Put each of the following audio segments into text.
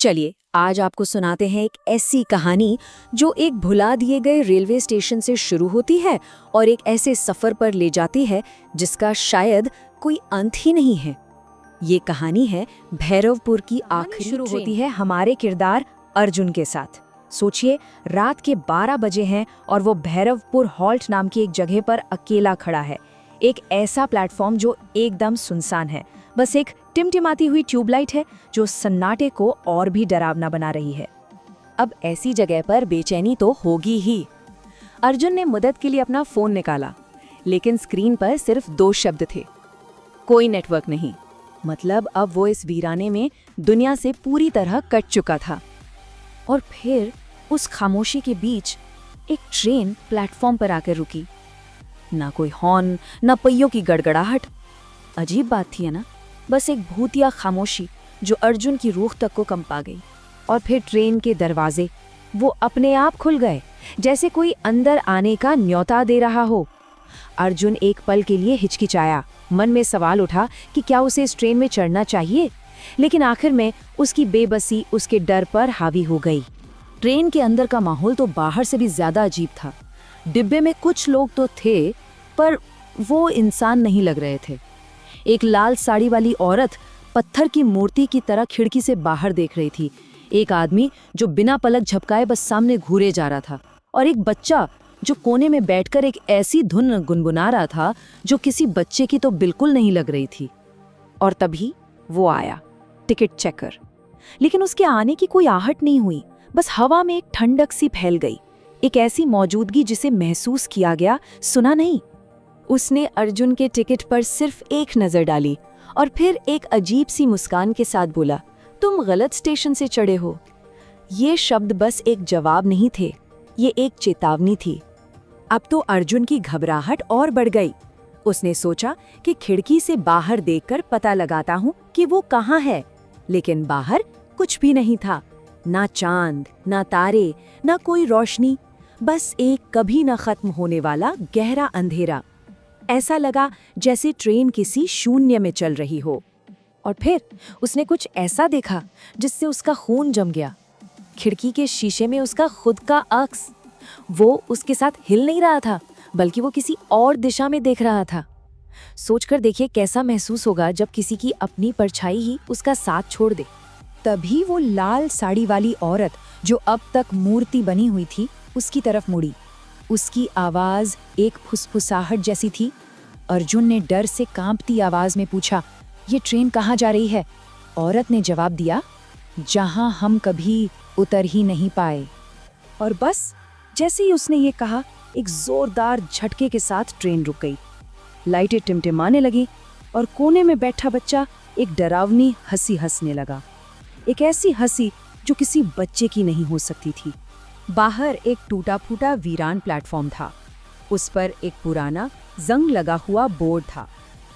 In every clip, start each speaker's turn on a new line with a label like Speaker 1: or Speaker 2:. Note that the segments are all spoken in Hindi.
Speaker 1: चलिए आज आपको सुनाते हैं एक ऐसी कहानी जो एक भुला दिए गए रेलवे स्टेशन से शुरू होती है और एक ऐसे सफर पर ले जाती है जिसका शायद कोई अंत ही नहीं है। ये कहानी है भैरवपुर की आखिरी
Speaker 2: शुरू
Speaker 1: ट्रेन।
Speaker 2: होती है हमारे किरदार अर्जुन के साथ। सोचिए, रात के 12 बजे हैं और वो भैरवपुर हॉल्ट नाम की एक जगह पर अकेला खड़ा है। एक ऐसा प्लेटफॉर्म जो एकदम सुनसान है, बस एक टिमटिमाती हुई ट्यूबलाइट है जो सन्नाटे को और भी डरावना बना रही है।
Speaker 1: अब ऐसी जगह पर बेचैनी तो होगी ही। अर्जुन ने मदद के लिए अपना फोन निकाला, लेकिन स्क्रीन पर सिर्फ 2 शब्द थे, कोई नेटवर्क नहीं। मतलब अब वो इस वीराने में दुनिया से पूरी तरह कट चुका था। और फिर उस खामोशी के बीच एक ट्रेन प्लेटफॉर्म पर आकर रुकी। ना कोई हॉर्न, ना पहियों की गड़गड़ाहट। अजीब बात थी है ना, बस एक भूतिया खामोशी जो अर्जुन की रूह तक को कंपा गई।
Speaker 2: और फिर ट्रेन के दरवाजे वो अपने आप खुल गए, जैसे कोई अंदर आने का न्योता दे रहा हो। अर्जुन एक पल के लिए हिचकिचाया। मन में सवाल उठा कि क्या उसे इस ट्रेन में चढ़ना चाहिए, लेकिन आखिर में उसकी बेबसी उसके डर पर हावी हो गई।
Speaker 1: ट्रेन के अंदर का माहौल तो बाहर से भी ज्यादा अजीब था। डिब्बे में कुछ लोग तो थे, पर वो इंसान नहीं लग रहे थे। एक लाल साड़ी वाली औरत पत्थर की मूर्ति की तरह खिड़की से बाहर देख रही थी। एक आदमी जो बिना पलक झपकाए बस सामने घूरे जा रहा था, और एक बच्चा जो कोने में बैठकर एक ऐसी धुन गुनगुना रहा था जो किसी बच्चे की तो बिल्कुल नहीं लग रही थी।
Speaker 2: और तभी वो आया, टिकट चेकर। लेकिन उसके आने की कोई आहट नहीं हुई, बस हवा में एक ठंडक सी फैल गई, एक ऐसी मौजूदगी जिसे महसूस किया गया, सुना नहीं। उसने अर्जुन के टिकट पर सिर्फ एक नजर डाली और फिर एक अजीब सी मुस्कान के साथ बोला, तुम गलत स्टेशन से चढ़े हो। ये शब्द बस एक जवाब नहीं थे, ये एक चेतावनी थी। अब तो अर्जुन की घबराहट और बढ़ गई। उसने सोचा कि खिड़की से बाहर देखकर पता लगाता हूँ कि वो कहाँ है, लेकिन बाहर कुछ भी नहीं था। ना चांद, ना तारे, ना कोई रोशनी, बस एक कभी न खत्म होने वाला गहरा अंधेरा। ऐसा लगा जैसे ट्रेन किसी शून्य में चल रही हो। और फिर उसने कुछ ऐसा देखा जिससे उसका खून जम गया। खिड़की के शीशे में उसका खुद का अक्स। वो उसके साथ हिल नहीं रहा था, बल्कि वो किसी और दिशा में देख रहा था। सोचकर देखिए कैसा महसूस होगा जब किसी की अपनी परछाई ही उसका साथ छोड़ दे। तभी वो लाल साड़ी वाली औरत जो अब तक मूर्ति बनी हुई थी, उसकी तरफ मुड़ी। उसकी आवाज एक फुसफुसाहट जैसी थी। अर्जुन ने डर से कांपती आवाज में पूछा, ये ट्रेन कहाँ जा रही है? औरत ने जवाब दिया, जहां हम कभी उतर ही नहीं पाए। और बस जैसे ही उसने ये कहा, एक जोरदार झटके के साथ ट्रेन रुक गई। लाइटें टिमटिमाने लगी और कोने में बैठा बच्चा एक डरावनी हंसी हंसने लगा। एक ऐसी हंसी जो किसी बच्चे की नहीं हो सकती थी। बाहर एक टूटा फूटा वीरान प्लेटफॉर्म था। उस पर एक पुराना जंग लगा हुआ बोर्ड था,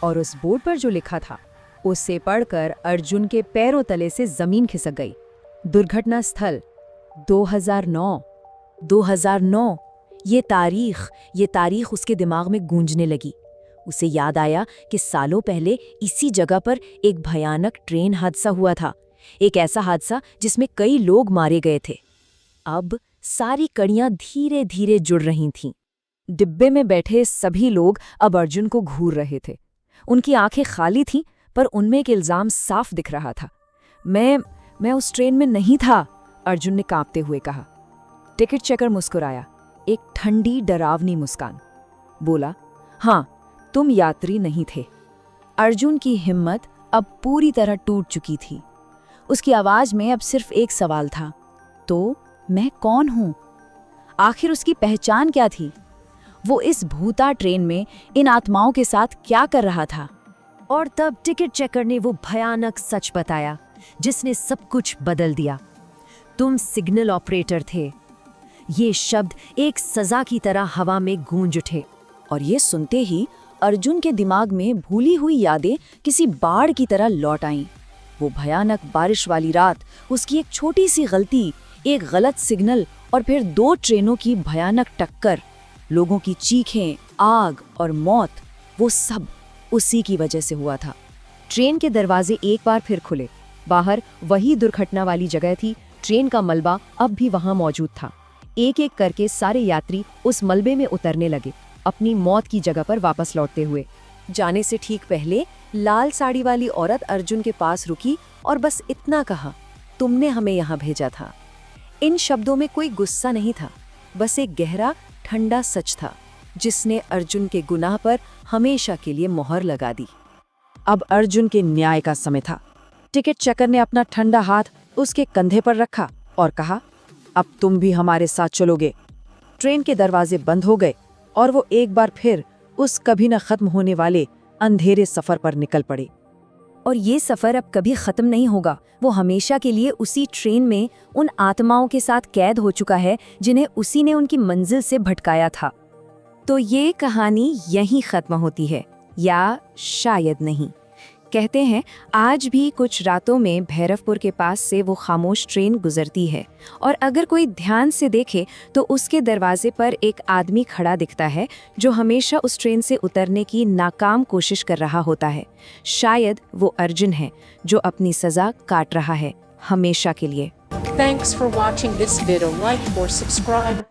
Speaker 2: और उस बोर्ड पर जो लिखा था उसे पढ़कर अर्जुन के पैरों तले से जमीन खिसक गई। दुर्घटना स्थल 2009। 2009, ये तारीख उसके दिमाग में गूंजने लगी। उसे याद आया कि सालों पहले इसी जगह पर एक भयानक ट्रेन हादसा हुआ था, एक ऐसा हादसा जिसमें कई लोग मारे गए थे। अब सारी कड़ियां धीरे धीरे जुड़ रही थीं। डिब्बे में बैठे सभी लोग अब अर्जुन को घूर रहे थे। उनकी आंखें खाली थीं, पर उनमें एक इल्जाम साफ दिख रहा था। मैं उस ट्रेन में नहीं था, अर्जुन ने कांपते हुए कहा। टिकट चेकर मुस्कुराया, एक ठंडी डरावनी मुस्कान। बोला, हाँ, तुम यात्री नहीं थे। अर्जुन की हिम्मत अब पूरी तरह टूट चुकी थी। उसकी आवाज में अब सिर्फ एक सवाल था, तो मैं कौन हूं? आखिर उसकी पहचान क्या थी? वो इस भूता ट्रेन में इन आत्माओं के साथ क्या कर रहा था? और तब टिकट चेकर ने वो भयानक सच बताया जिसने सब कुछ बदल दिया। तुम सिग्नल ऑपरेटर थे। ये शब्द एक सजा की तरह हवा में गूंज उठे, और ये सुनते ही अर्जुन के दिमाग में भूली हुई यादें किसी बाढ़ की तरह लौट आईं। वो भयानक बारिश वाली रात, उसकी एक छोटी सी गलती, एक गलत सिग्नल, और फिर 2 ट्रेनों की भयानक टक्कर, लोगों की चीखें, आग और मौत, वो सब उसी की वजह से हुआ था। ट्रेन के दरवाजे एक बार फिर खुले
Speaker 1: बाहर वही दुर्घटना वाली जगह थी, ट्रेन का मलबा अब भी वहां मौजूद था। एक एक करके सारे यात्री उस मलबे में उतरने लगे, अपनी मौत की जगह पर वापस लौटते हुए। जाने से ठीक पहले लाल साड़ी वाली औरत अर्जुन के पास रुकी और बस इतना कहा, तुमने हमें यहाँ भेजा था। इन शब्दों में कोई गुस्सा नहीं था, बस एक गहरा ठंडा सच था जिसने अर्जुन के गुनाह पर हमेशा के लिए मोहर लगा दी।
Speaker 2: अब अर्जुन के न्याय का समय था। टिकट चेकर ने अपना ठंडा हाथ उसके कंधे पर रखा और कहा, अब तुम भी हमारे साथ चलोगे। ट्रेन के दरवाजे बंद हो गए और वो एक बार फिर उस कभी न खत्म होने वाले अंधेरे सफर पर निकल पड़े।
Speaker 1: और ये सफर अब कभी खत्म नहीं होगा। वो हमेशा के लिए उसी ट्रेन में उन आत्माओं के साथ कैद हो चुका है जिन्हें उसी ने उनकी मंजिल से भटकाया था। तो ये कहानी यहीं खत्म होती है, या शायद नहीं। कहते हैं आज भी कुछ रातों में भैरवपुर के पास से वो खामोश ट्रेन गुजरती है, और अगर कोई ध्यान से देखे तो उसके दरवाजे पर एक आदमी खड़ा दिखता है जो हमेशा उस ट्रेन से उतरने की नाकाम कोशिश कर रहा होता है। शायद वो अर्जुन है जो अपनी सजा काट रहा है हमेशा के लिए।
Speaker 3: Thanks for watching this video. Like or subscribe.